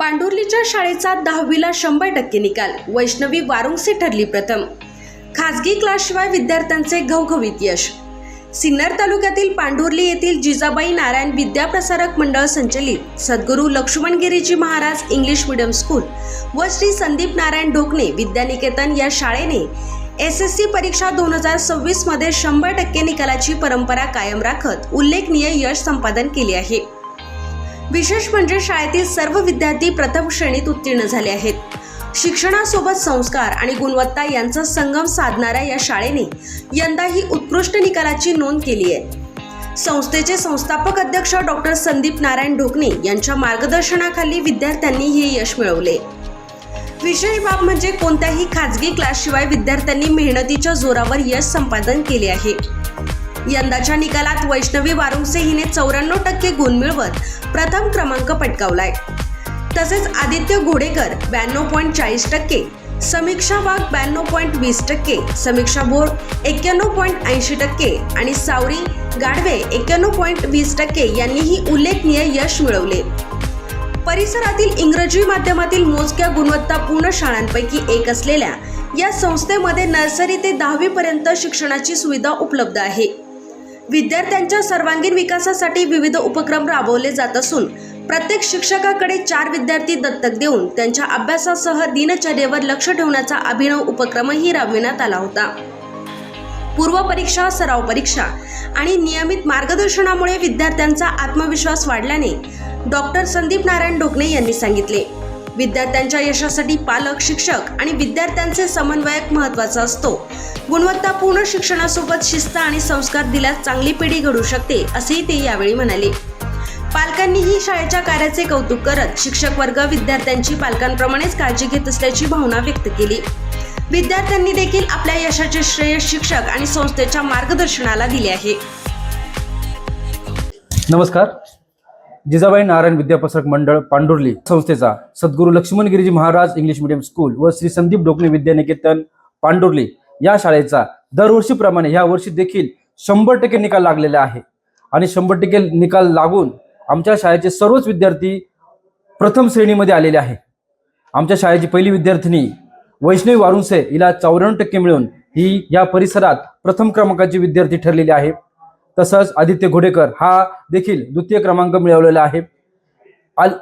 पांडुर्लीच्या शाळेचा 10वीला 100% निकाल. वैष्णवी वारुंगसे ठरली प्रथम. खासगी क्लासशिवाय विद्यार्थ्यांचे घवघवीत यश. सिन्नर तालुक्यातील पांडुर्ली येथील जिजाबाई नारायण विद्याप्रसारक मंडळ संचलित सद्गुरू लक्ष्मणगिरीजी महाराज इंग्लिश मीडियम स्कूल व श्री संदीप नारायण ढोकणे विद्यानिकेतन या शाळेने SSC परीक्षा 2026 मध्ये 100% निकालाची परंपरा कायम राखत उल्लेखनीय यश संपादन केले आहे. विशेष म्हणजे शाळेतील सर्व विद्यार्थी प्रथम श्रेणीत उत्तीर्ण झाले आहेत. शिक्षणासोबत संस्कार आणि गुणवत्ता यांचा संगम साधणाऱ्या या शाळेने यंदाही उत्कृष्ट निकालाची नोंद केली आहे. संस्थेचे संस्थापक अध्यक्ष डॉक्टर संदीप नारायण ढोकणे यांच्या मार्गदर्शनाखाली विद्यार्थ्यांनी हे यश मिळवले. विशेष बाब म्हणजे कोणत्याही खाजगी क्लासशिवाय विद्यार्थ्यांनी मेहनतीच्या जोरावर यश संपादन केले आहे. यंदाच्या निकालात वैष्णवी वारुंगसे हिने 94% गुण मिळवत प्रथम क्रमांक पटकावलाय. तसेच आदित्य घोडेकर 92.40%, समीक्षा वाघ 92.20%, समीक्षा बोर 91.80% आणि सावरी गाढवे 91.20% यांनीही उल्लेखनीय यश मिळवले. परिसरातील इंग्रजी माध्यमातील मोजक्या गुणवत्तापूर्ण शाळांपैकी एक असलेल्या या संस्थेमध्ये नर्सरी ते 10वी पर्यंत शिक्षणाची सुविधा उपलब्ध आहे. विद्यार्थ्यांच्या सर्वांगीण विकासासाठी विविध उपक्रम राबवले जात असून प्रत्येक शिक्षकाकडे 4 विद्यार्थी दत्तक देऊन त्यांच्या अभ्यासासह दिनचर्येवर लक्ष ठेवण्याचा अभिनव उपक्रमही राबविण्यात आला होता. पूर्व परीक्षा, सराव परीक्षा आणि नियमित मार्गदर्शनामुळे विद्यार्थ्यांचा आत्मविश्वास वाढल्याने डॉक्टर संदीप नारायण ढोकणे यांनी सांगितले. विद्यार्थ्यांच्या यशासाठी पालक, शिक्षक आणि विद्यार्थ्यांचे समन्वयक महत्त्वाचा असतो. गुणवत्तापूर्ण शिक्षणासोबत शिस्त आणि संस्कार दिल्यास चांगली पिढी घडू शकते, असेही ते यावेळी म्हणाले. पालकांनीही शाळेच्या कार्याचे कौतुक करत शिक्षक वर्ग विद्यार्थ्यांची पालकांप्रमाणेच काळजी घेत असल्याची भावना व्यक्त केली. विद्यार्थ्यांनी देखील आपल्या यशाचे श्रेय शिक्षक आणि संस्थेच्या मार्गदर्शनाला दिले आहे. नमस्कार. जिजाबाई नारायण विद्याप्रसारक मंडळ पांडुर्ली संस्थेचा सद्गुरू लक्ष्मणगिरीजी महाराज इंग्लिश मीडियम स्कूल व श्री संदीप ढोकणे विद्यानिकेतन पांडुर्ली या शाळेचा दरवर्षीप्रमाणे या वर्षी देखील 100% निकाल लागलेला आहे. आणि 100% निकाल लागून आमच्या शाळेचे सर्वच विद्यार्थी प्रथम श्रेणीमध्ये आलेले आहे. आमच्या शाळेची पहिली विद्यार्थिनी वैष्णवी वारुंगसे हिला 94% मिळून ही या परिसरात प्रथम क्रमांकाची विद्यार्थी ठरलेली आहे. तसंच आदित्य घोडेकर हा देखील द्वितीय क्रमांक मिळवलेला आहे.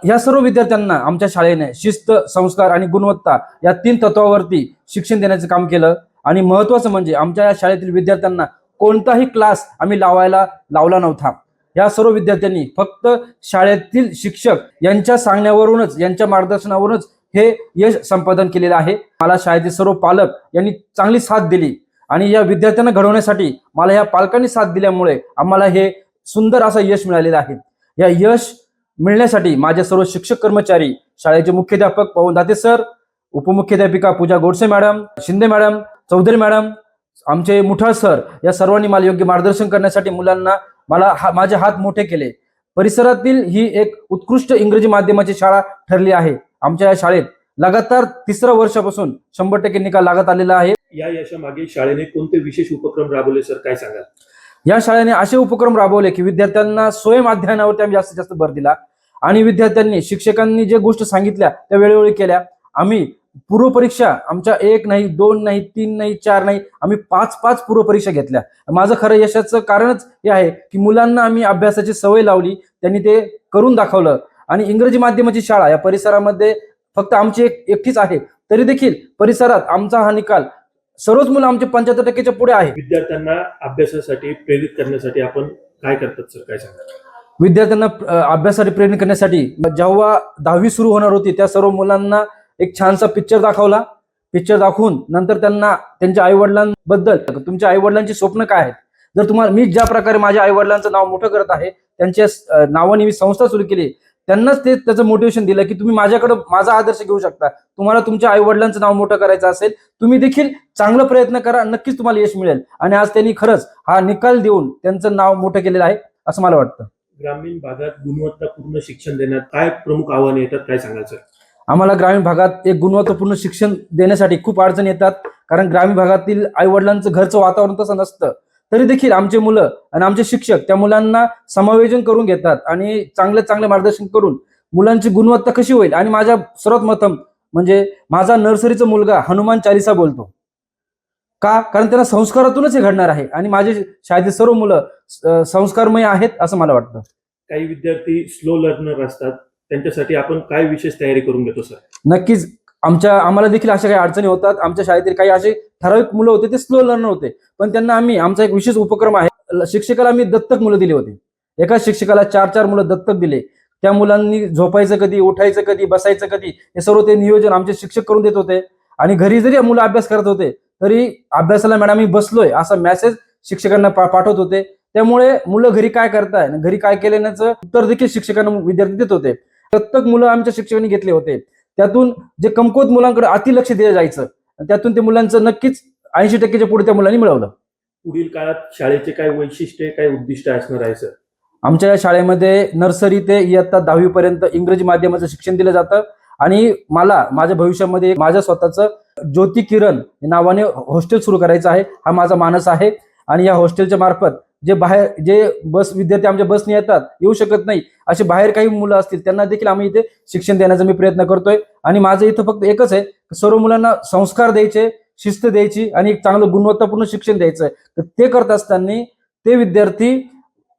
या सर्व विद्यार्थ्यांना आमच्या शाळेने शिस्त, संस्कार आणि गुणवत्ता या 3 तत्वावरती शिक्षण देण्याचे काम केलं. आणि महत्त्वाचं म्हणजे आमच्या या शाळेतील विद्यार्थ्यांना कोणताही क्लास आम्ही लावला नव्हता. या सर्व विद्यार्थ्यांनी फक्त शाळेतील शिक्षक यांच्या सांगण्यावरूनच, यांच्या मार्गदर्शनावरूनच हे यश संपादन केलेलं आहे. मला शाळेतील सर्व पालक यांनी चांगली साथ दिली आणि या विद्यार्थ्यांना घडवण्यासाठी मला या पालकांनी साथ दिल्यामुळे आम्हाला हे सुंदर असं यश मिळालेलं आहे. या यश मिळण्यासाठी माझे सर्व शिक्षक कर्मचारी, शाळेचे मुख्याध्यापक पवन दाते सर, उपमुख्याध्यापिका Pooja Godse madam, Shinde madam, Chaudhari madam, आमचे मुठाळ सर या सर्वांनी मला योग्य मार्गदर्शन करण्यासाठी मुलांना माझे हात मोठे केले. परिसरातील ही एक उत्कृष्ट इंग्रजी माध्यमाची शाळा ठरली आहे. आमच्या या शाळेत लगातार 3ऱ्या वर्षापासून 100% निकाल लागत आलेला आहे. या यशामागे शाळेने कोणते विशेष उपक्रम राबवले सर, काय सांगाल? या शाळेने असे उपक्रम राबवले की विद्यार्थ्यांना स्वयं अध्ययनावरती आम्ही जास्तीत जास्त भर दिला आणि विद्यार्थ्यांनी, शिक्षकांनी जे गोष्टी सांगितल्या त्या वेळोवेळी केल्या. आम्ही पूर्वपरीक्षा आमच्या 1 नाही, 2 नाही, 3 नाही, 4 नाही, आम्ही 5 पूर्वपरीक्षा घेतल्या. माझं खरं यशाचं कारणच हे आहे की मुलांना आम्ही अभ्यासाची सवय लावली, त्यांनी ते करून दाखवलं. आणि इंग्रजी माध्यमाची शाळा या परिसरामध्ये फक्त आमची एकटीच आहे, तरी देखील परिसरात आमचा हा निकाल सर्वच मुलं आमचे 75%च्या पुढे आहे. विद्यार्थ्यांना अभ्यासासाठी प्रेरित करण्यासाठी आपण काय करतात सर, काय सांगाल? विद्यार्थ्यांना अभ्यासासाठी प्रेरित करण्यासाठी जेव्हा 10वी सुरू होणार होती त्या सर्व मुलांना एक छानसा पिक्चर दाखवून नंतर त्यांना त्यांच्या आईवडिलांबद्दल, तुमच्या आईवडिलांची स्वप्न काय आहेत, जर तुम्हाला मी ज्या प्रकारे माझ्या आईवडिलांचं नाव मोठं करत आहे, त्यांच्या नावाने मी संस्था सुरू केली, त्यांनाच त्याचं मोटिवेशन दिलं की तुम्ही माझ्याकडे माझा आदर्श घेऊ शकता. तुम्हाला तुमच्या आईवडिलांचं नाव मोठं करायचं असेल, तुम्ही देखील चांगला प्रयत्न करा, नक्कीच तुम्हाला यश मिळेल. आणि आज त्यांनी खरंच हा निकाल देऊन त्यांचं नाव मोठं केलेलं आहे असं मला वाटतं. ग्रामीण भागात गुणवत्तापूर्ण शिक्षण देण्यात काय प्रमुख आव्हाने येतात, काय सांगाल सर? आम्हाला ग्रामीण भागात एक गुणवत्तापूर्ण शिक्षण देण्यासाठी खूप अडचणी येतात, कारण ग्रामीण भागातील आईवडिलांचं घरचं वातावरण तसं नसतं. तरी देखील आमचे मुलं आणि आमचे शिक्षक त्या मुलांना समायोजन करून घेतात आणि चांगले मार्गदर्शन करून मुलांची गुणवत्ता कशी होईल. आणि माझ्या सर्वात प्रथम म्हणजे माझा नर्सरीचा मुलगा हनुमान चालीसा बोलतो का, कारण त्यांना संस्कारातूनच हे घडणार आहे. आणि माझे शाळेतील सर्व मुलं संस्कारमय आहेत असं मला वाटतं. काही विद्यार्थी स्लो लर्नर असतात, त्यांच्यासाठी आपण काय विशेष तयारी करून घेतो सर? नक्कीच आम्हाला देखील अशा काही अडचणी होतात. आमच्या शाळेतील काही असे ठराविक मुलं होते ते स्लो लर्नर होते, पण त्यांना आमचा एक विशेष उपक्रम आहे. शिक्षकाला आम्ही दत्तक मुलं दिली होती. एका शिक्षकाला 4 मुलं दत्तक दिले. त्या मुलांनी झोपायचं कधी, उठायचं कधी, बसायचं कधी, हे सर्व ते नियोजन आमचे शिक्षक करून देत होते. आणि घरी जरी मुलं अभ्यास करत होते तरी अभ्यासाला मॅडम मी बसलोय असा मेसेज शिक्षकांना पाठवत होते. त्यामुळे मुलं घरी काय करताय, घरी काय केल्याचं उत्तर देखील शिक्षकांना विद्यार्थी देत होते. प्रत्येक मुलं आमच्या शिक्षकांनी घेतले होते. त्यातून जे कमकुवत मुलांकडे अति लक्ष दिलं जायचं, त्यातून ते मुलांचं नक्कीच 80% पुढे त्या मुलांनी मिळवलं. पुढील काळात शाळेचे काय वैशिष्ट्ये, काय उद्दिष्ट असणार आहे सर? आमच्या या शाळेमध्ये नर्सरी ते इयत्ता 10वी पर्यंत इंग्रजी माध्यमाचं शिक्षण दिलं जातं. आणि मला माझ्या भविष्यामध्ये माझ्या स्वतःचं ज्योती किरण नावाने हॉस्टेल सुरू करायचं आहे, हा माझा मानस आहे. आणि या हॉस्टेलच्या मार्फत जे विद्यार्थी आमच्या बसने येऊ शकत नाही असे बाहेर काही मुलं असतील त्यांना देखील आम्ही इथे शिक्षण देण्याचा मी प्रयत्न करतोय. आणि माझं इथं फक्त एकच आहे, सर्व मुलांना संस्कार द्यायचे, शिस्त द्यायची आणि एक चांगलं गुणवत्तापूर्ण शिक्षण द्यायचं आहे. तर ते करत असताना ते विद्यार्थी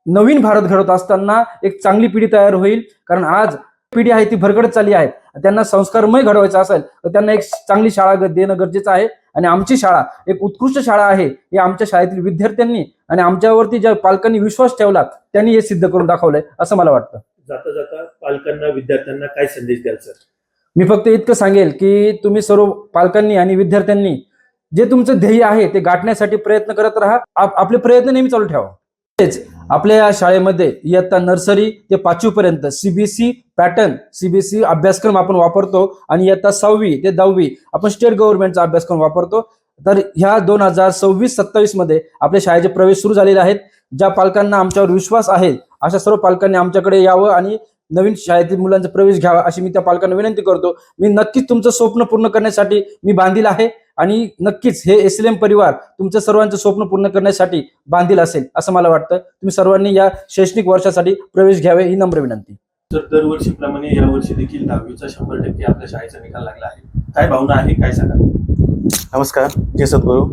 नवीन भारत घडवत असताना एक चांगली पिढी तयार होईल. कारण आज पिढी आहे ती भरकटत चालली आहे. त्यांना संस्कारमय घडवायचं असेल तर त्यांना एक चांगली शाळा देणं गरजेचं आहे. आणि आमची शाळा एक उत्कृष्ट शाळा आहे हे आमच्या शाळेतील विद्यार्थ्यांनी आणि आमच्यावरती ज्या पालकांनी विश्वास ठेवला त्यांनी हे सिद्ध करून दाखवलंय असं मला वाटतं. जाता जाता पालकांना, विद्यार्थ्यांना काय संदेश द्याल सर? मी फक्त इतकं सांगेल की तुम्ही सर्व पालकांनी आणि विद्यार्थ्यांनी जे तुमचं ध्येय आहे ते गाठण्यासाठी प्रयत्न करत राहा. आपले प्रयत्न नेहमी चालू ठेवा. तेच आपल्या या शाळेमध्ये इयत्ता नर्सरी ते 5वी पर्यंत सीबीएसई पॅटर्न, सीबीएसई अभ्यासक्रम आपण वापरतो. आणि इयत्ता 6वी ते 10वी आपण स्टेट गव्हर्नमेंटचा अभ्यासक्रम वापरतो. तर ह्या 2026-27 मध्ये आपल्या शाळेचे प्रवेश सुरू झालेले आहेत. ज्या पालकांना आमच्यावर विश्वास आहे अशा सर्व पालकांनी आमच्याकडे यावं आणि नवीन शाळेतील मुलांचा प्रवेश घ्यावा अशी मी त्या पालकांना विनंती करतो. मी नक्कीच तुमचं स्वप्न पूर्ण करण्यासाठी मी बांधील आहे. आणि नक्कीच हे SLM परिवार तुमच्या सर्वांचं स्वप्न पूर्ण करण्यासाठी बांधील असेल असं मला वाटतं. तुम्ही सर्वांनी या शैक्षणिक वर्षासाठी प्रवेश घ्यावे ही नम्र विनंती. तर दरवर्षीप्रमाणे यावर्षी देखील 10वीचा 100% आपल्या शाळेचा निकाल लागला आहे. काय भावना आहे, काय सांगा? नमस्कार, जय सद्गुरू.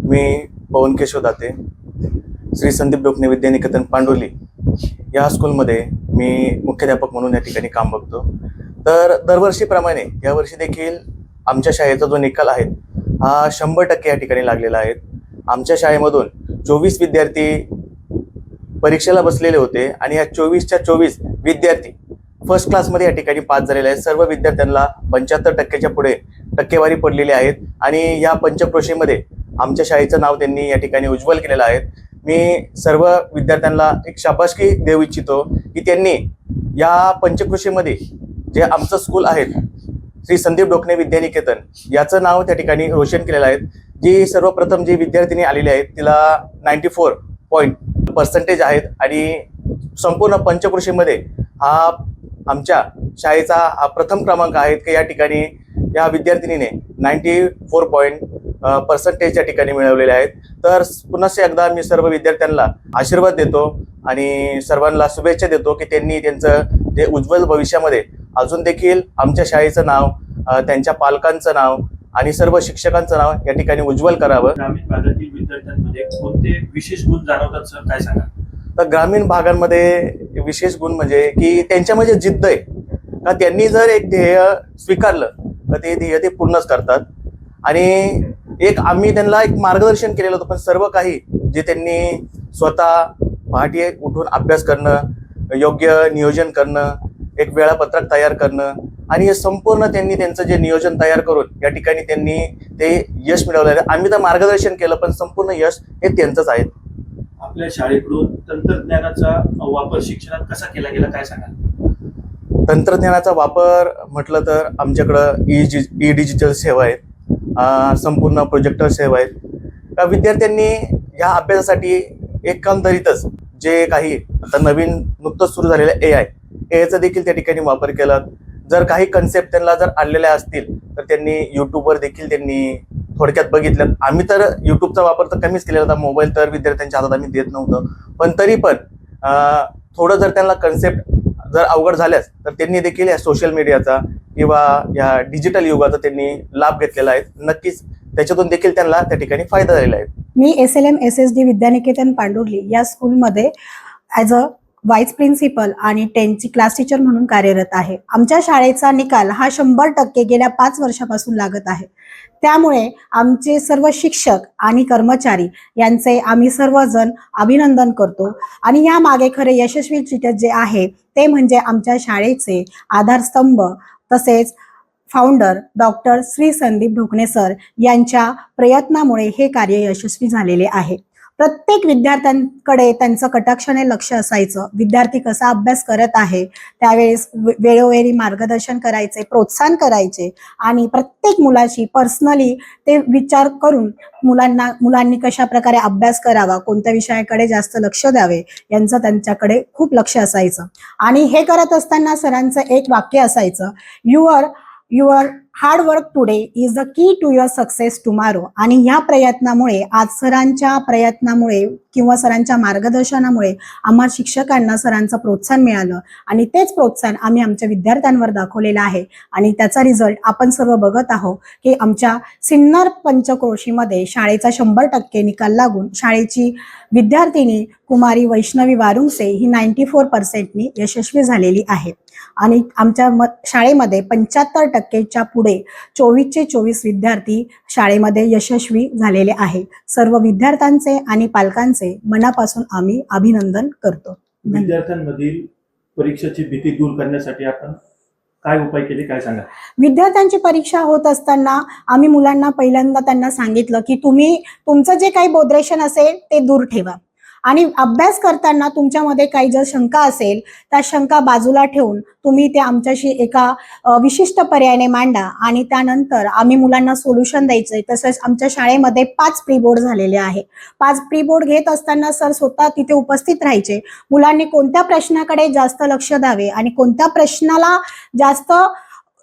मी पवन केशव दाते, श्री संदीप डोकणे विद्यानिकेतन पांडुर्ली या स्कूलमध्ये मी मुख्याध्यापक म्हणून या ठिकाणी काम बघतो. तर दरवर्षीप्रमाणे यावर्षी देखील आमच्या शाळेचा जो निकाल आहे हा 100% या ठिकाणी लागलेला आहे. आमच्या शाळेमधून 24 विद्यार्थी परीक्षेला बसलेले होते आणि या 24च्या 24 विद्यार्थी फर्स्ट क्लासमध्ये या ठिकाणी पास झालेले आहेत. सर्व विद्यार्थ्यांना 75%च्या पुढे टक्केवारी पडलेली आहेत. आणि या पंचक्रोशीमध्ये आमच्या शाळेचं नाव त्यांनी या ठिकाणी उज्ज्वल केलेलं आहे. मी सर्व विद्यार्थ्यांना एक शाबासकी देऊ इच्छितो की त्यांनी या पंचक्रोशीमध्ये जे आमचं स्कूल आहे श्री संदीप डोकणे विद्यानिकेतन याचं नाव त्या ठिकाणी रोशन केलेलं आहे. जी सर्वप्रथम जी विद्यार्थिनी आलेली आहेत तिला 94% आहेत. आणि संपूर्ण पंचक्रोशीमध्ये हा आमच्या शाळेचा हा प्रथम क्रमांक आहे की या ठिकाणी या विद्यार्थिनीने 94% या ठिकाणी मिळवलेले आहेत. तर पुन्हा एकदा मी सर्व विद्यार्थ्यांना आशीर्वाद देतो आणि सर्वांना शुभेच्छा देतो की त्यांनी त्यांचं जे उज्ज्वल भविष्यामध्ये अजून देखील आमच्या शाळेचं नाव, त्यांच्या पालकांचं नाव आणि सर्व शिक्षकांचं नाव या ठिकाणी उज्ज्वल करावं. ग्रामीण भागातील विद्यार्थ्यांमध्ये कोणते विशेष गुण जाणवतात सर, काय सांगा? तर ग्रामीण भागांमध्ये विशेष गुण म्हणजे की त्यांच्यामध्ये जिद्द आहे का त्यांनी जर एक ध्येय स्वीकारलं तर ते ध्येय ते पूर्णच करतात. आणि एक आम्ही त्यांना एक मार्गदर्शन केलेलं होतं, पण सर्व काही जे त्यांनी स्वतः पहाटे उठून अभ्यास करणं, योग्य नियोजन करणं, एक वेळापत्रक तयार करणं आणि हे संपूर्ण त्यांनी त्यांचं जे नियोजन तयार करून या ठिकाणी त्यांनी ते यश मिळवलं आहे. आम्ही तर मार्गदर्शन केलं पण संपूर्ण यश हे त्यांचंच आहे. आपल्या शाळेकडून तंत्रज्ञानाचा वापर शिक्षणात कसा केला गेला, काय सांगा? तंत्रज्ञानाचा वापर म्हटलं तर आमच्याकडं ई डिजिटल सेवा आहेत, संपूर्ण प्रोजेक्टर सेवा आहेत. विद्यार्थ्यांनी या अभ्यासासाठी एकंदरीतच जे काही आता नवीन नुकतंच सुरू झालेलं एआयचा देखील त्या ठिकाणी वापर केला. जर काही कन्सेप्ट त्यांना जर आणलेल्या असतील तर त्यांनी यूट्यूबवर देखील त्यांनी थोडक्यात बघितलं. आम्ही तर यूट्यूबचा वापर तर कमीच केलेला होता, मोबाईल तर विद्यार्थ्यांच्या हातात आम्ही देत नव्हतो. पण तरी पण थोडं जर त्यांना कन्सेप्ट जर अवघड झाल्यास तर त्यांनी देखील या सोशल मीडियाचा किंवा या डिजिटल युगाचा त्यांनी लाभ घेतलेला आहे. नक्कीच त्याच्यातून देखील त्यांना त्या ठिकाणी फायदा झालेला आहे. मी SLM SSD विद्यानिकेतन पांडुर्ली या स्कूलमध्ये ॲज अ व्हाईस प्रिन्सिपल आणि 10th क्लास टीचर म्हणून कार्यरत आहे. आमच्या शाळेचा निकाल हा 100% गेल्या 5 वर्षापासून लागत आहे. त्यामुळे आमचे सर्व शिक्षक आणि कर्मचारी यांचे आम्ही सर्वजण अभिनंदन करतो. आणि या मागे खरे यशस्वी टीचर जे आहे ते म्हणजे आमच्या शाळेचे आधारस्तंभ तसेच founder doctor Shri Sandeep Dhokane sir यांच्या प्रयत्नामुळे हे कार्य यशस्वी झालेले आहे. प्रत्येक विद्यार्थ्यांकडे त्यांचं कटाक्षाने लक्ष असायचं. विद्यार्थी कसा अभ्यास करत आहे त्यावेळेस वेळोवेळी मार्गदर्शन करायचे, प्रोत्साहन करायचे आणि प्रत्येक मुलाची पर्सनली ते विचार करून मुलांनी कशा प्रकारे अभ्यास करावा, कोणत्या विषयाकडे जास्त लक्ष द्यावे यांचं त्यांच्याकडे खूप लक्ष असायचं. आणि हे करत असताना सरांचं एक वाक्य असायचं, your hard work today is the key to your success tomorrow. आणि ह्या प्रयत्नामुळे आज सरांच्या प्रयत्नामुळे किंवा सरांच्या मार्गदर्शनामुळे आम्हा शिक्षकांना सरांचं प्रोत्साहन मिळालं आणि तेच प्रोत्साहन आम्ही आमच्या विद्यार्थ्यांवर दाखवलेलं आहे. आणि त्याचा रिझल्ट आपण सर्व बघत आहोत की आमच्या सिन्नर पंचक्रोशीमध्ये शाळेचा 100% निकाल लागून शाळेची विद्यार्थिनी कुमारी वैष्णवी वारुंसे ही 94%नी यशस्वी झालेली आहे. आणि आमच्या शाळेमध्ये 75%च्या पुढे 24चे 24 विद्यार्थी शाळेमध्ये यशस्वी झालेले आहे. सर्व विद्यार्थ्यांचे आणि पालकांचे मनापासून आम्ही अभिनंदन करतो. विद्यार्थ्यांमधील परीक्षेची भीती दूर करण्यासाठी आपण काय उपाय केले, काय सांगा? विद्यार्थ्यांची परीक्षा होत असताना आम्ही मुलांना पहिल्यांदा त्यांना सांगितलं की तुम्ही तुमचं जे काही बोधरेशन असेल ते दूर ठेवा आणि अभ्यास करताना तुमच्यामध्ये काही जर शंका असेल त्या शंका बाजूला ठेवून तुम्ही ते आमच्याशी एका विशिष्ट पर्यायाने मांडा आणि त्यानंतर आम्ही मुलांना सोल्युशन द्यायचंय. तसंच आमच्या शाळेमध्ये 5 प्री बोर्ड झालेले आहे. 5 प्री बोर्ड घेत असताना सर स्वतः तिथे उपस्थित राहायचे. मुलांनी कोणत्या प्रश्नाकडे जास्त लक्ष द्यावे आणि कोणत्या प्रश्नाला जास्त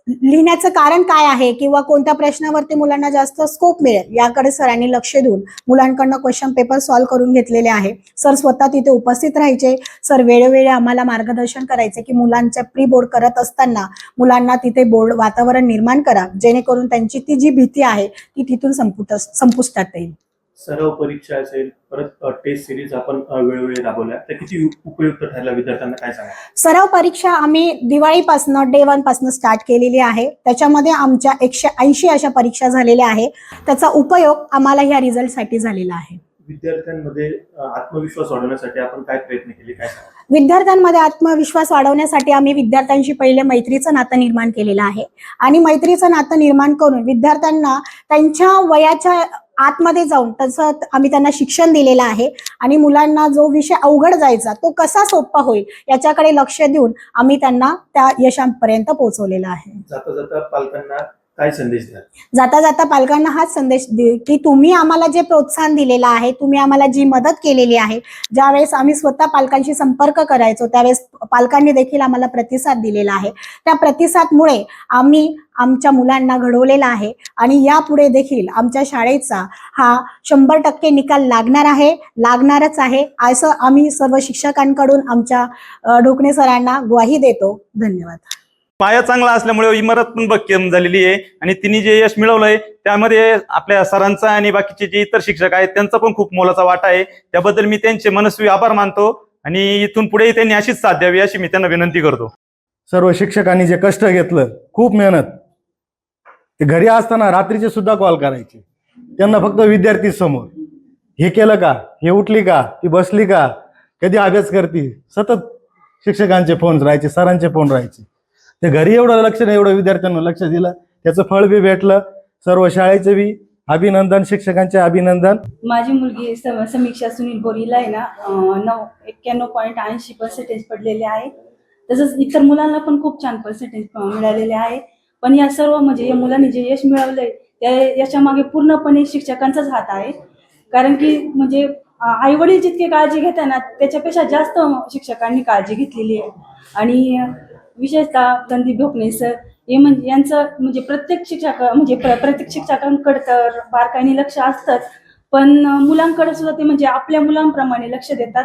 लिहिण्याचं कारण काय आहे किंवा कोणत्या प्रश्नावरती मुलांना जास्त स्कोप मिळेल याकडे सरांनी लक्ष देऊन मुलांकडनं क्वेश्चन पेपर सॉल्व्ह करून घेतलेले आहे. सर स्वतः तिथे उपस्थित राहायचे. सर वेळोवेळी आम्हाला मार्गदर्शन करायचे की मुलांचे प्री बोर्ड करत असताना मुलांना तिथे बोर्ड वातावरण निर्माण करा जेणेकरून त्यांची ती जी भीती आहे ती तिथून संपुष्टात येईल. सराव परीक्षा असेल, परत टेस्ट सिरीज आपण वेळोवेळी राबवल्या, त्या किती उपयुक्त ठरल्या विद्यार्थ्यांना काय सांगा? सराव परीक्षा आम्ही दिवाळीपासून डे 1 पासून स्टार्ट केलेली आहे. त्याच्यामध्ये आमच्या 180 अशा परीक्षा झालेल्या आहे. त्याचा उपयोग आम्हाला ह्या रिझल्टसाठी झालेला आहे. विद्यार्थ्यांमध्ये आत्मविश्वास वाढवण्यासाठी आपण काय प्रयत्न केले, काय सांगा? विद्यार्थ्यांमध्ये आत्मविश्वास वाढवण्यासाठी आम्ही विद्यार्थ्यांशी पहिले मैत्रीचं नातं निर्माण केलेलं आहे आणि मैत्रीचं नातं निर्माण करून विद्यार्थ्यांना त्यांच्या वयाच्या आतमध्ये जाऊन तसं आम्ही त्यांना शिक्षण दिलेलं आहे आणि मुलांना जो विषय अवघड जायचा तो कसा सोपा होईल याच्याकडे लक्ष देऊन आम्ही त्यांना त्या यशापर्यंत पोहोचवलेला आहे. जाता जाता पालकांना काय संदेश द्याल? जाता जाता पालकांना हाच संदेश दे की तुम्ही आम्हाला जे प्रोत्साहन दिलेलं आहे, तुम्ही आम्हाला जी मदत केलेली आहे, ज्यावेळेस आम्ही स्वतः पालकांशी संपर्क करायचो त्यावेळेस पालकांनी देखील आम्हाला प्रतिसाद दिलेला आहे. त्या प्रतिसादमुळे आम्ही आमच्या मुलांना घडवलेला आहे आणि यापुढे देखील आमच्या शाळेचा हा 100% निकाल लागणार आहे, लागणारच आहे असं आम्ही सर्व शिक्षकांकडून आमच्या ढोकणे सरांना ग्वाही देतो. धन्यवाद. पाया चांगला असल्यामुळे इमारत पण भक्कम झालेली आहे आणि तिने जे यश मिळवलंय त्यामध्ये आपल्या सरांचा आणि बाकीचे जे इतर शिक्षक आहेत त्यांचा पण खूप मोलाचा वाटा आहे. त्याबद्दल मी त्यांचे मनस्वी आभार मानतो आणि इथून पुढेही त्यांनी अशीच साथ द्यावी अशी मी त्यांना विनंती करतो. सर्व शिक्षकांनी जे कष्ट घेतलं, खूप मेहनत, ते घरी असताना रात्रीचे सुद्धा कॉल करायचे. त्यांना फक्त विद्यार्थी समोर हे केलं का, हे उठली का, ती बसली का, कधी अभ्यास करती, सतत शिक्षकांचे फोन राहायचे, सरांचे फोन राहायचे. ते घरी एवढं लक्ष नाही, एवढं विद्यार्थ्यांना लक्ष दिलं, त्याचं फळ बी भेटलं. सर्व शाळेचे बी अभिनंदन, शिक्षकांचे अभिनंदन. माझी मुलगी समीक्षा सुनील बोरीला आहे ना 91.80% पडलेले आहे. तसंच इतर मुलांना पण खूप छान पर्सेंटेज मिळालेले आहे. पण या सर्व म्हणजे या मुलांनी जे यश मिळवलंय त्या याच्यामागे पूर्णपणे शिक्षकांचाच हात आहे. कारण की म्हणजे आई वडील जितके काळजी घेतात ना त्याच्यापेक्षा जास्त शिक्षकांनी काळजी घेतलेली आहे. आणि विशेषतः संदीप ढोकणे सर हे म्हणजे यांचं म्हणजे प्रत्येक शिक्षकांकडे तर बारकाईने लक्ष असतंच. पण मुलांकडे सुद्धा ते म्हणजे आपल्या मुलांप्रमाणे लक्ष देतात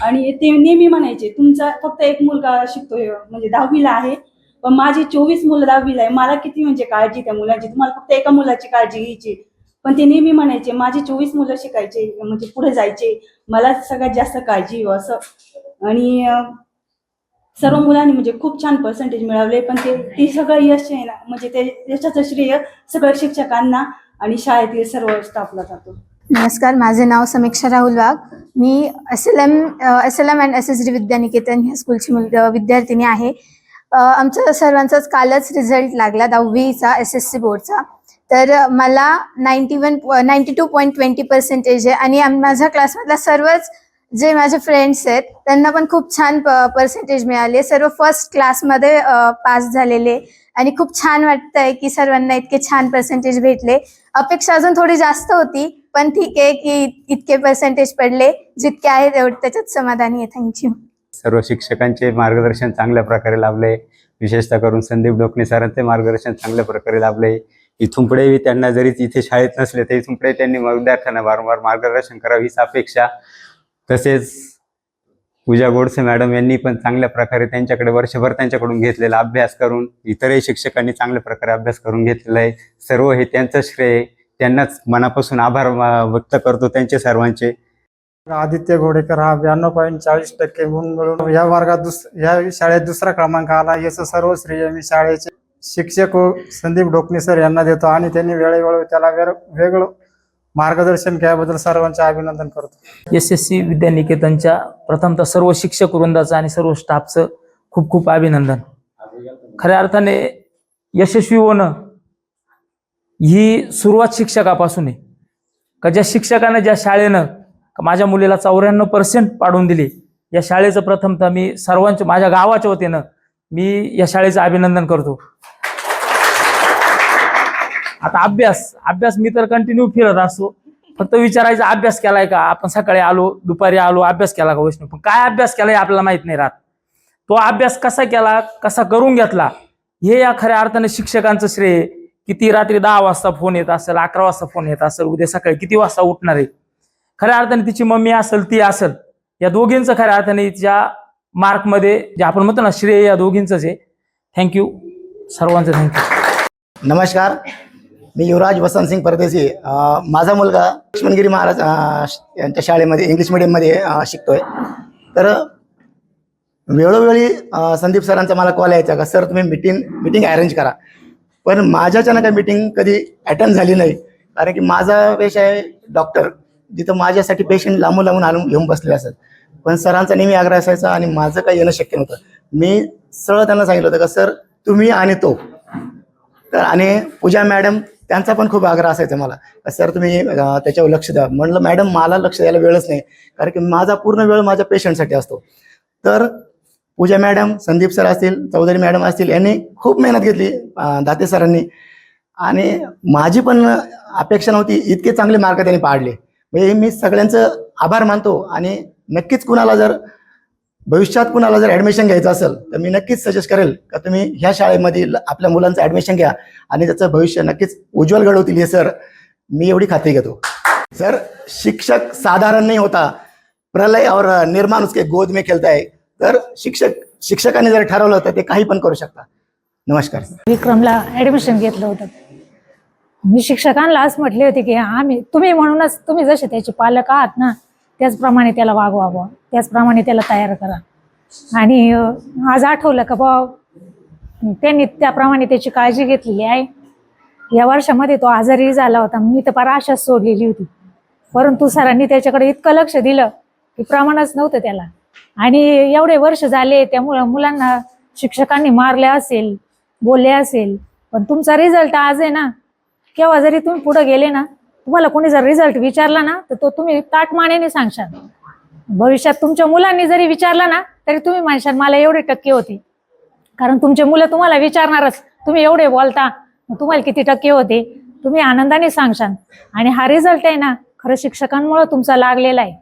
आणि ते नेहमी म्हणायचे तुमचा फक्त एक मुलगा शिकतोय म्हणजे 10वीला आहे, पण माझी 24 मुलं 10वीला आहे, मला किती म्हणजे काळजी त्या मुलांची, तुम्हाला फक्त एका मुलाची काळजी घ्यायची. पण ते नेहमी म्हणायचे माझी 24 मुलं शिकायचे म्हणजे पुढे जायचे, मला सगळ्यात जास्त काळजी हो असं. आणि सर्व मुलांनी म्हणजे खूप छान पर्सेंटेज मिळवले, पण ते सगळं यश आहे ना म्हणजे त्याच्याचं श्रेय सगळ्या शिक्षकांना आणि शाळेतील सर्व स्टाफला जातो. नमस्कार, माझे नाव समीक्षा राहुल वाघ. मी SLM अँड SSD विद्यानिकेतन ह्या स्कूलची विद्यार्थिनी आहे. आमच्या सर्वांचाच कालच रिझल्ट लागला 10वीचा SSC बोर्डचा. तर मला 92.20% आहे आणि माझ्या क्लासमधल्या सर्वच जे माझे फ्रेंड्स आहेत त्यांना पण खूप छान पर्सेंटेज मिळाले. सर्व फर्स्ट क्लासमध्ये पास झालेले आणि खूप छान वाटतंय की सर्वांना इतके छान पर्सेंटेज भेटले. अपेक्षा अजून थोडी जास्त होती, पण ठीक आहे की इतके पर्सेंटेज पडले, जितके आहे तेवढे त्याच्यात समाधानी आहे. थँक्यू. सर्व शिक्षकांचे मार्गदर्शन चांगल्या प्रकारे लाभले, विशेषतः करून संदीप डोकणे सरांचे मार्गदर्शन चांगल्या प्रकारे लाभले. इथून पुढे त्यांना जरी इथे शाळेत नसले तरी इथून पुढे त्यांनी विद्यार्थ्यांना वारंवार मार्गदर्शन करावं हीच अपेक्षा. तसेच पूजा गोडसे मॅडम यांनी पण चांगल्या प्रकारे त्यांच्याकडे वर्षभर त्यांच्याकडून घेतलेला अभ्यास करून इतरही शिक्षकांनी चांगल्या प्रकारे अभ्यास करून घेतलेला आहे. सर्व हे त्यांचं श्रेय, त्यांनाच मनापासून आभार व्यक्त करतो त्यांचे सर्वांचे. आदित्य घोडेकर हा 92.40% गुण मिळून या वर्गात या शाळेत दुसरा क्रमांक आला. याचं सर्व श्रेय मी शाळेचे शिक्षक संदीप डोकणे सर यांना देतो आणि त्यांनी वेळोवेळी त्याला वेगळं मार्गदर्शन केल्याबद्दल सर्वांचे अभिनंदन करतो. SSC विद्यानिकेतनच्या प्रथमतः सर्व शिक्षक वृंदाचं आणि सर्व स्टाफचं खूप खूप अभिनंदन. खऱ्या अर्थाने यशस्वी होणं ही सुरुवात शिक्षकापासून आहे. का ज्या शिक्षकानं ज्या शाळेनं माझ्या मुलीला 94% पाडून दिली, या शाळेचं प्रथमतः मी सर्वांच्या माझ्या गावाच्या वतीनं मी या शाळेचं अभिनंदन करतो. आता अभ्यास मी तर कंटिन्यू फिरत असतो, फक्त विचारायचा अभ्यास केलाय का, आपण सकाळी आलो दुपारी आलो अभ्यास केला का वैष्णव, पण काय अभ्यास केलाय आपल्याला माहित नाही राहत. तो अभ्यास कसा केला, कसा करून घेतला, हे या खऱ्या अर्थाने शिक्षकांचं श्रेय. किती रात्री 10 वाजता फोन येत असेल, 11 वाजता फोन येत असेल, उद्या सकाळी किती वाजता उठणार आहे, खऱ्या अर्थाने तिची मम्मी असेल ती असेल, या दोघींचं खऱ्या अर्थाने तिच्या मार्कमध्ये जे आपण म्हणतो ना श्रेय या दोघींचंच आहे. थँक्यू सर्वांचं, थँक्यू. नमस्कार, मी युवराज वसंतसिंग परदेशी. माझा मुलगा लक्ष्मणगिरी महाराज यांच्या शाळेमध्ये इंग्लिश मिडियममध्ये शिकतोय. तर वेळोवेळी संदीप सरांचा मला कॉल यायचा का सर तुम्ही मीटिंग अरेंज करा, पण माझ्याच्यानं काही मीटिंग कधी अटेंड झाली नाही. कारण की माझा पेशा आहे डॉक्टर, जिथं माझ्यासाठी पेशंट लांबून आणून घेऊन बसले असत. पण सरांचा नेहमी आग्रह असायचा आणि माझं काही येणं शक्य नव्हतं. मी सरळ त्यांना सांगितलं होतं का सर तुम्ही आणि तो. तर आणि पूजा मॅडम त्यांचा पण खूप आग्रह असायचा मला, सर तुम्ही त्याच्यावर लक्ष द्या. म्हणलं मॅडम मला लक्ष द्यायला वेळच नाही, कारण की माझा पूर्ण वेळ माझ्या पेशंटसाठी असतो. तर पूजा मॅडम, संदीप सर असतील, चौधरी मॅडम असतील, यांनी खूप मेहनत घेतली, दाते सरांनी, आणि माझी पण अपेक्षा नव्हती इतके चांगले मार्क त्यांनी पाडले. म्हणजे मी सगळ्यांचं आभार मानतो. आणि नक्कीच कुणाला जर भविष्यात कुणाला जर ॲडमिशन घ्यायचं असेल तर मी नक्कीच सजेस्ट करेल का तुम्ही ह्या शाळेमध्ये आपल्या मुलांचं ॲडमिशन घ्या आणि त्याचं भविष्य नक्कीच उज्ज्वल घडवतील. हे सर मी एवढी खात्री घेतो. सर शिक्षक साधारण नाही होता, प्रलय और निर्माण उसके गोद में खेलता है. तर शिक्षकांनी जर ठरवलं तर ते काही पण करू शकता. नमस्कार. विक्रमला ॲडमिशन घेतलं होतं. मी शिक्षकांना आज म्हटले होते की तुम्ही म्हणूनच तुम्ही जसे त्याचे पालक आहात ना त्याचप्रमाणे त्याला वागवावं, त्याचप्रमाणे त्याला तयार करा. आणि आज आठवलं का त्यांनी त्याप्रमाणे त्याची काळजी घेतलेली आहे. या वर्षामध्ये तो आजारी झाला होता, मी तर फार आशाच सोडलेली होती, परंतु सरांनी त्याच्याकडे इतकं लक्ष दिलं की प्रमाणच नव्हतं त्याला. आणि एवढे वर्ष झाले त्यामुळं मुलांना शिक्षकांनी मारले असेल, बोलले असेल, पण तुमचा रिझल्ट आज आहे ना. केव्हा जरी तुम्ही पुढे गेले ना, तुम्हाला कोणी जर रिझल्ट विचारला ना तर तो तुम्ही ताटमानेने सांगशाल. भविष्यात तुमच्या मुलांनी जरी विचारला ना तरी तुम्ही म्हणशाल मला एवढे टक्के होते, कारण तुमचे मुलं तुम्हाला विचारणारच तुम्ही एवढे बोलता तुम्हाला किती टक्के होते, तुम्ही आनंदाने सांगशाल. आणि हा रिझल्ट आहे ना खरं शिक्षकांमुळे तुमचा लागलेला आहे.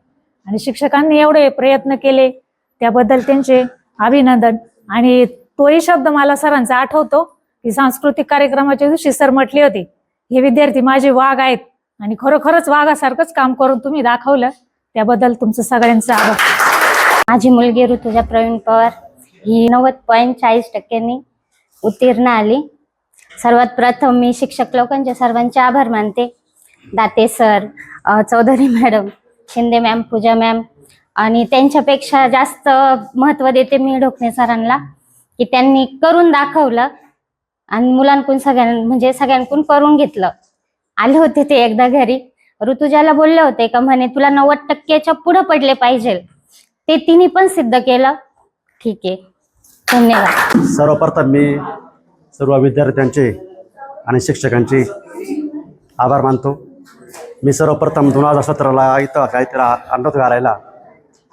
आणि शिक्षकांनी एवढे प्रयत्न केले त्याबद्दल त्यांचे अभिनंदन. आणि तोही शब्द मला सरांचा आठवतो की सांस्कृतिक कार्यक्रमाच्या दिवशी सर म्हटले होते हे विद्यार्थी माझे वाघ आहेत आणि खरोखरच वाघासारखंच काम करून तुम्ही दाखवलं, त्याबद्दल तुमचं सगळ्यांचं आभार. माझी मुलगी ऋतुजा प्रवीण पवार ही 90.40% उत्तीर्ण आली. सर्वात प्रथम मी शिक्षक लोकांचे सर्वांचे आभार मानते. Date sir, Chaudhari madam, Shinde ma'am, Pooja ma'am, आणि त्यांच्यापेक्षा जास्त महत्त्व देते मी ढोकणे सरांना, की त्यांनी करून दाखवलं आणि मुलांकडून सगळ्यांकडून करून घेतलं. आले होते ते एकदा घरी, ऋतुजाला बोलले होते का म्हणे तुला 90%च्या पुढे पडले पाहिजे, ते तिने पण सिद्ध केलं. ठीक आहे, धन्यवाद. सर्वप्रथम मी सर्व विद्यार्थ्यांचे आणि शिक्षकांचे आभार मानतो. मी सर्वप्रथम 2017ला इथं काहीतरी अंडात घालायला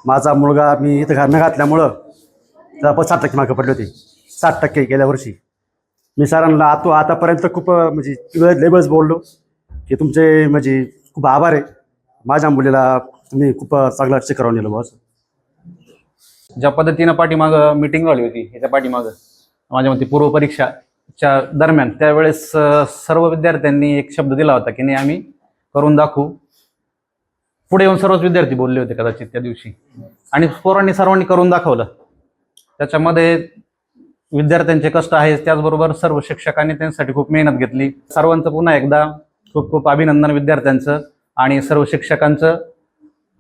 माझा मुलगा मी इथं न घातल्यामुळं त्याला पण 60% मार्क पडले होते. 60% गेल्या वर्षी. मी सरांना आतापर्यंत खूप लेबल्स बोललो की तुमचे खूप आभार आहे. माझ्या मुलीला तुम्ही खूप चांगलं शिकवून दिलं बॉस. ज्या पद्धतीनं पाठीमागं मीटिंग झाली होती, ह्याच्या पाठीमागं माझ्या मते पूर्व परीक्षाच्या दरम्यान त्यावेळेस सर्व विद्यार्थ्यांनी एक शब्द दिला होता की नाही आम्ही करून दाखवू. पुढे येऊन सर्वच विद्यार्थी बोलले होते कदाचित त्या दिवशी, आणि पोरांनी सर्वांनी करून दाखवलं. त्याच्यामध्ये विद्यार्थ्यांचे कष्ट आहेत, त्याचबरोबर सर्व शिक्षकांनी त्यांच्यासाठी खूप मेहनत घेतली. सर्वांचं पुन्हा एकदा खूप खूप अभिनंदन विद्यार्थ्यांचं आणि सर्व शिक्षकांचं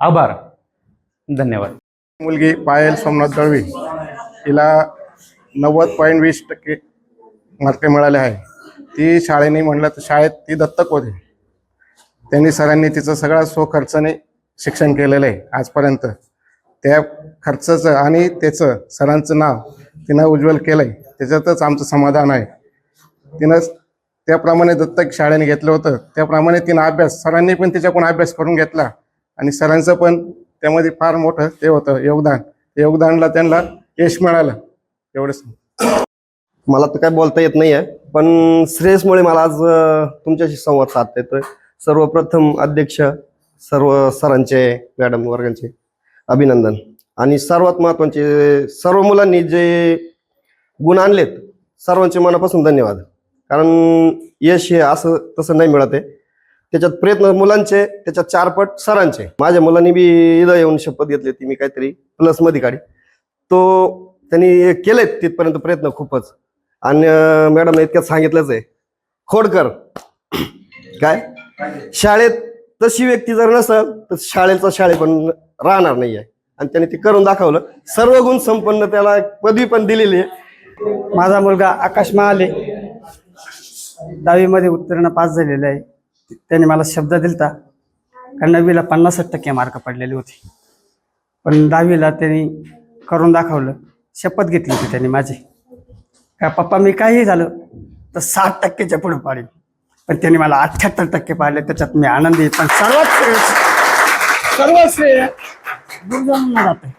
आभार. धन्यवाद. मुलगी पायल सोमनाथ दळवी हिला 90.20% मार्क मिळाले आहे. ती शाळेने म्हणलं तर शाळेत ती दत्तक होती. त्यांनी सरांनी तिचं सगळं स्वखर्चाने शिक्षण केलेलं आहे आजपर्यंत. त्या खर्चाचं आणि त्याचं सरांचं नाव तिनं उज्ज्वल केलं आहे, त्याच्यातच आमचं समाधान आहे. तिनं त्याप्रमाणे दत्तक शाळेने घेतलं होतं, त्याप्रमाणे तिनं अभ्यास सरांनी पण तिच्याकडून अभ्यास करून घेतला आणि सरांचं पण त्यामध्ये फार मोठं ते होतं योगदानला त्यांना यश मिळालं. एवढंच. मला तर काय बोलता येत नाही आहे, पण श्रेयसमुळे मला आज तुमच्याशी संवाद साधता येतोय. सर्वप्रथम अध्यक्ष, सर्व सरांचे, मॅडम वर्गांचे अभिनंदन. आणि सर्वात महत्त्वाचे सर्व मुलांनी जे गुण आणलेत सर्वांचे मनापासून धन्यवाद. कारण यश हे असं तसं नाही मिळत आहे, त्याच्यात प्रयत्न मुलांचे, त्याच्यात 4 पट सरांचे. माझ्या मुलांनी बी इथं येऊन शपथ घेतली ती मी काहीतरी प्लसमध्ये काढी, तो त्यांनी केलेत तिथपर्यंत प्रयत्न खूपच. आणि मॅडमने इतक्यात सांगितलंच आहे, खोडकर काय शाळेत तशी व्यक्ती जर नसेल तर शाळे पण राहणार नाही आहे. आणि त्याने ते करून दाखवलं. सर्व गुण संपन्न, त्याला पदवी पण दिलेली आहे. माझा मुलगा आकाश महाले 10वीमध्ये उत्तीर्ण पास झालेला आहे. त्याने मला शब्द दिलता कारण 9वीला 50% मार्क पडलेले होते, पण 10वीला त्यांनी करून दाखवलं. शपथ घेतली होती त्यांनी माझी का पप्पा मी काही झालं तर 60%च्या पुढे पाडेल, पण त्यांनी मला 78% पाडले. त्याच्यात मी आनंदी आहे. पण सर्व श्रेय गुरुजनांना जाते,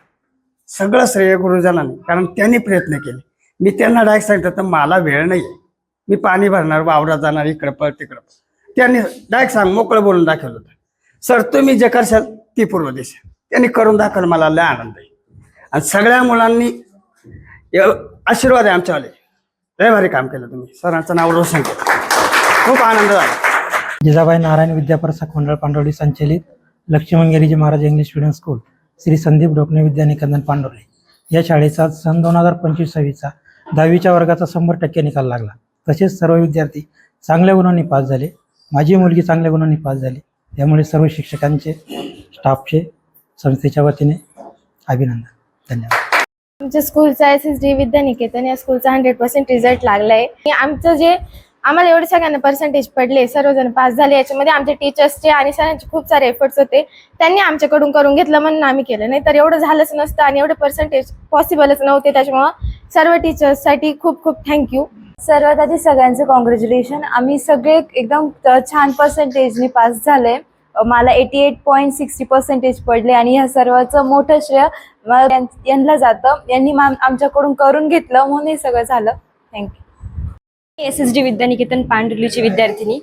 सगळं श्रेय गुरुजनांनी, कारण त्यांनी प्रयत्न केले. मी त्यांना डायरेक्ट सांगितलं तर मला वेळ नाही आहे, मी पाणी भरणार, वावरात जाणार, इकडं पळ तिकडं. त्यांनी डायरेक्ट मोकळं बोलून दाखवलं होतं, सर तुम्ही जे करशाल ती पूर्व दिशा. त्यांनी करून दाखवलं, मला लय आनंद आहे. आणि सगळ्या मुलांनी आशीर्वाद आहे आमच्यावाले, लय भारी काम केलं तुम्ही, सरांचं नाव रोशन केलं, खूप आनंद झाला. जिजाबाई नारायण विद्याप्रसारक मंडळ पांडुर्ली संचलित Laxman Giriji Maharaj English medium school Shri Sandeep Dhokane Vidyaniketan Pandurli या शाळेचा सन 2025-26चा 10वीच्या वर्गाचा 100% निकाल लागला. तसेच सर्व विद्यार्थी चांगल्या गुणांनी पास झाले. माझी मुलगी चांगल्या गुणांनी पास झाली. त्यामुळे सर्व शिक्षकांचे, स्टाफचे, संस्थेच्या वतीने अभिनंदन. धन्यवाद. आमच्या स्कूलचा SSD विद्यानिकेतन या स्कूलचा 100% रिझल्ट लागलाय. आमचं जे आम्हाला एवढे सगळ्यांना पर्सेंटेज पडले, सर्वजण पास झाले, याच्यामध्ये आमच्या टीचर्सचे आणि सरांचे खूप सारे एफर्ट्स होते. त्यांनी आमच्याकडून करून घेतलं म्हणून आम्ही केलं, नाही तर एवढं झालंच नसतं आणि एवढे पर्सेंटेज पॉसिबलच नव्हते. त्याच्यामुळं सर्व टीचर्ससाठी खूप खूप थँक्यू. सर्वात आधी सगळ्यांचं कॉंग्रॅच्युलेशन. आम्ही सगळे एकदम छान पर्सेंटेजने पास झाले. मला 88.60% पडले आणि ह्या सर्वांचं मोठं श्रेय यांना जातं. यांनी आमच्याकडून करून घेतलं म्हणून हे सगळं झालं. थँक्यू. SSD विद्यानिकेतन पांडुर्लीची विद्यार्थिनी.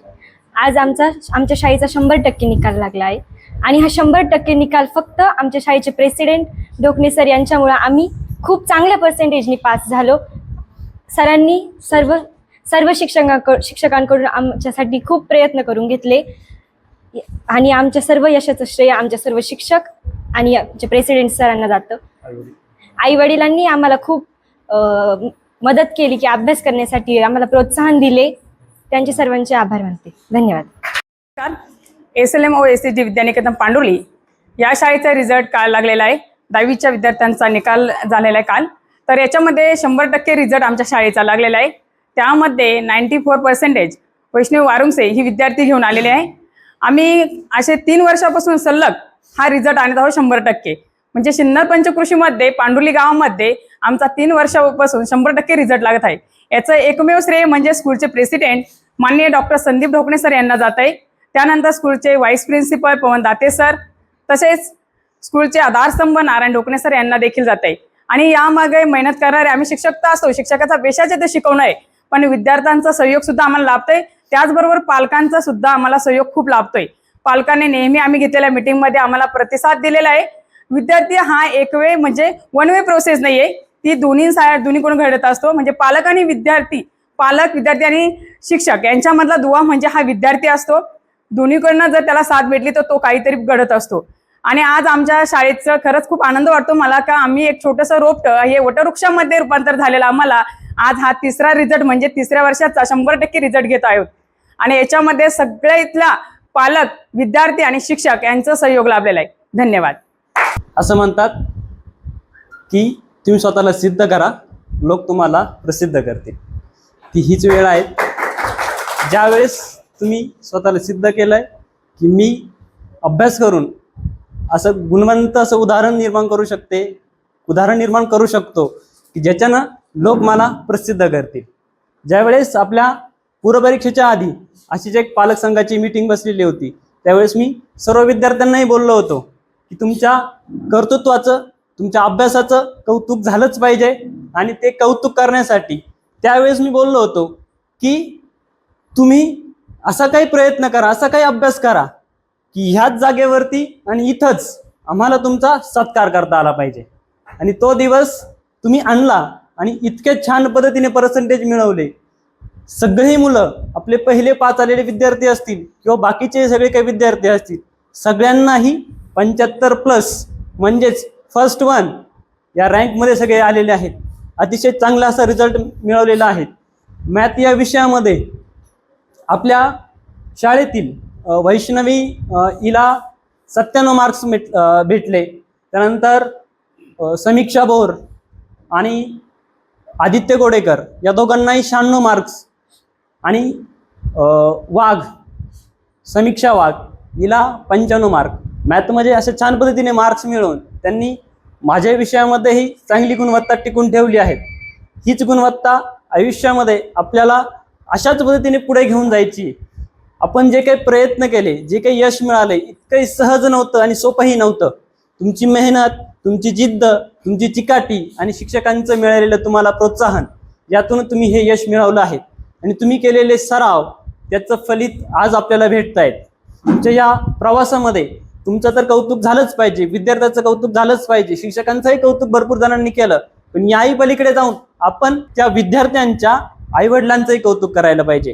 आज आमच्या शाळेचा 100% निकाल लागला आहे आणि हा 100% निकाल फक्त आमच्या शाळेचे प्रेसिडेंट ढोकणे सर यांच्यामुळे आम्ही खूप चांगल्या पर्सेंटेजनी पास झालो. सरांनी सर्व शिक्षकांकडून आमच्यासाठी खूप प्रयत्न करून घेतले. आणि आमच्या सर्व यशाचं श्रेय आमच्या सर्व शिक्षक आणि आमच्या प्रेसिडेंट सरांना जातं. आई वडिलांनी आम्हाला खूप मदत केली की अभ्यास करण्यासाठी आम्हाला प्रोत्साहन दिले. त्यांचे सर्वांचे आभार मानते. धन्यवाद. SLM SSD विद्यानिकेतन पांडुर्ली या शाळेचा रिझल्ट काल लागलेला आहे. 10वीच्या विद्यार्थ्यांचा निकाल झालेला आहे काल. तर याच्यामध्ये 100% रिझल्ट आमच्या शाळेचा लागलेला आहे. त्यामध्ये 94% वैष्णवी वारुंगसे ही विद्यार्थी घेऊन आलेले आहे. आम्ही असे 3 वर्षापासून सलग हा रिझल्ट आणत आहोत 100%. म्हणजे सिन्नर पंचकृषीमध्ये पांडुर्ली गावामध्ये आमचा 3 वर्षापासून 100% रिझल्ट लागत आहे. याचं एकमेव श्रेय म्हणजे स्कूलचे प्रेसिडेंट माननीय डॉक्टर संदीप ढोकणे सर यांना जात आहे. त्यानंतर स्कूलचे व्हाईस प्रिन्सिपल पवन दाते सर, तसेच स्कूलचे आधारस्तंभ नारायण ढोकणे सर यांना देखील जात आहे. आणि यामागे मेहनत करणारे आम्ही शिक्षक तर असतो, शिक्षकाचा पेशाचे ते शिकवणं आहे, पण विद्यार्थ्यांचा सहयोग सुद्धा आम्हाला लाभतोय. त्याचबरोबर पालकांचा सुद्धा आम्हाला सहयोग खूप लाभतोय. पालकांनी नेहमी आम्ही घेतलेल्या मीटिंगमध्ये आम्हाला प्रतिसाद दिलेला आहे. विद्यार्थी हा एक वे म्हणजे वन वे प्रोसेस नाहीये, ती दोन्हीकडून घडत असतो. म्हणजे पालक आणि विद्यार्थी, पालक विद्यार्थी आणि शिक्षक यांच्यामधला दुवा म्हणजे हा विद्यार्थी असतो. दोन्हीकडनं जर त्याला साथ भेटली तर तो काहीतरी घडत असतो. आणि आज आमच्या शाळेचं खरंच खूप आनंद वाटतो मला का आम्ही एक छोटंसं रोपटं हे वटवृक्षामध्ये रूपांतर झालेलं आम्हाला आज हा 3रा रिझल्ट म्हणजे 3ऱ्या वर्षाचा 100% रिझल्ट घेत आहोत. आणि याच्यामध्ये सगळ्या इथल्या पालक, विद्यार्थी आणि शिक्षक यांचा सहयोग लाभलेला आहे. धन्यवाद. असं म्हणतात की तुम्ही स्वतःला सिद्ध करा, लोक तुम्हाला प्रसिद्ध करतील. ती हीच वेळ आहे ज्यावेळेस तुम्ही स्वतःला सिद्ध केलंय की मी अभ्यास करून असं गुणवंत असं उदाहरण निर्माण करू शकतो की ज्याच्यानं लोक मला प्रसिद्ध करतील. ज्यावेळेस आपल्या पूर्वपरीक्षेच्या आधी अशीच एक पालक संघाची मीटिंग बसलेली होती, त्यावेळेस मी सर्व विद्यार्थ्यांनाही बोललो होतो की तुमच्या कर्तृत्वाचं, तुमच्या अभ्यासाचं कौतुक झालंच पाहिजे. आणि ते कौतुक करण्यासाठी त्यावेळेस मी बोललो होतो की तुम्ही असा काही प्रयत्न करा, असा काही अभ्यास करा की ह्याच जागेवरती आणि इथंच आम्हाला तुमचा सत्कार करता आला पाहिजे. आणि तो दिवस तुम्ही आणला आणि इतके छान पद्धतीने पर्सेंटेज मिळवले. सगळी मुलं, आपले पहिले 5 आलेले विद्यार्थी असतील किंवा बाकीचे सगळे काही विद्यार्थी असतील, सगळ्यांनाही 75+ म्हणजेच फर्स्ट 1 या रँकमध्ये सगळे आलेले आहेत. अतिशय चांगला असा रिझल्ट मिळवलेला आहे. मॅथ या विषयामध्ये आपल्या शाळेतील वैष्णवी हिला 97 मार्क्स भेटले. त्यानंतर समीक्षा बोर आणि आदित्य गोडेकर या दोघांनाही 96 मार्क्स आणि समीक्षा वाघ हिला 95 मार्क. मॅथमध्ये अशा छान पद्धतीने मार्क्स मिळवून त्यांनी माझ्या विषयामध्येही चांगली गुणवत्ता टिकून ठेवली आहे. हीच गुणवत्ता आयुष्यामध्ये आपल्याला अशाच पद्धतीने पुढे घेऊन जायची. आपण जे काही प्रयत्न केले, जे काही यश मिळाले, इतकंही सहज नव्हतं आणि सोपंही नव्हतं. तुमची मेहनत, तुमची जिद्द, तुमची चिकाटी आणि शिक्षकांचं मिळालेलं तुम्हाला प्रोत्साहन, यातून तुम्ही हे यश मिळवलं आहे. आणि तुम्ही केलेले सराव त्याचं फलित आज आपल्याला भेटत आहेत. तुमच्या या प्रवासामध्ये तुमचं तर कौतुक झालंच पाहिजे, विद्यार्थ्याचं कौतुक झालंच पाहिजे, शिक्षकांचंही कौतुक भरपूर जणांनी केलं. पण याही पलीकडे जाऊन आपण त्या विद्यार्थ्यांच्या आईवडिलांचंही कौतुक करायला पाहिजे.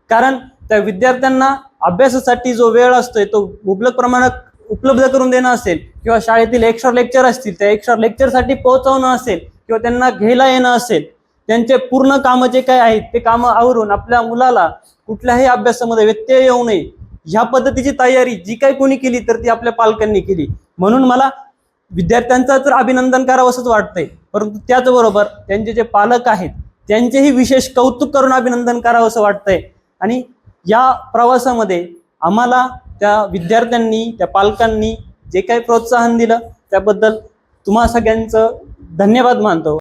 कारण त्या विद्यार्थ्यांना अभ्यासासाठी जो वेळ असतोय तो मुबलक प्रमाणात उपलब्ध करून देणं असेल किंवा शाळेतील एक्स्ट्रा लेक्चर असतील त्या एक्स्ट्रा लेक्चरसाठी पोहोचवणं असेल किंवा त्यांना घ्यायला येणं असेल, त्यांचे पूर्ण कामं जे काय आहेत ते कामं आवरून आपल्या मुलाला कुठल्याही अभ्यासामध्ये व्यत्यय येऊ नये ह्या पद्धतीची तयारी जी काही कोणी केली तर ती आपल्या पालकांनी केली. म्हणून मला विद्यार्थ्यांचं तर अभिनंदन करावं असंच वाटतंय, परंतु त्याचबरोबर त्यांचे जे पालक आहेत त्यांचेही विशेष कौतुक करून अभिनंदन करावं असं वाटतंय. आणि या प्रवासामध्ये आम्हाला त्या विद्यार्थ्यांनी, त्या पालकांनी जे काही प्रोत्साहन दिलं त्याबद्दल तुम्हा सगळ्यांचं धन्यवाद मानतो.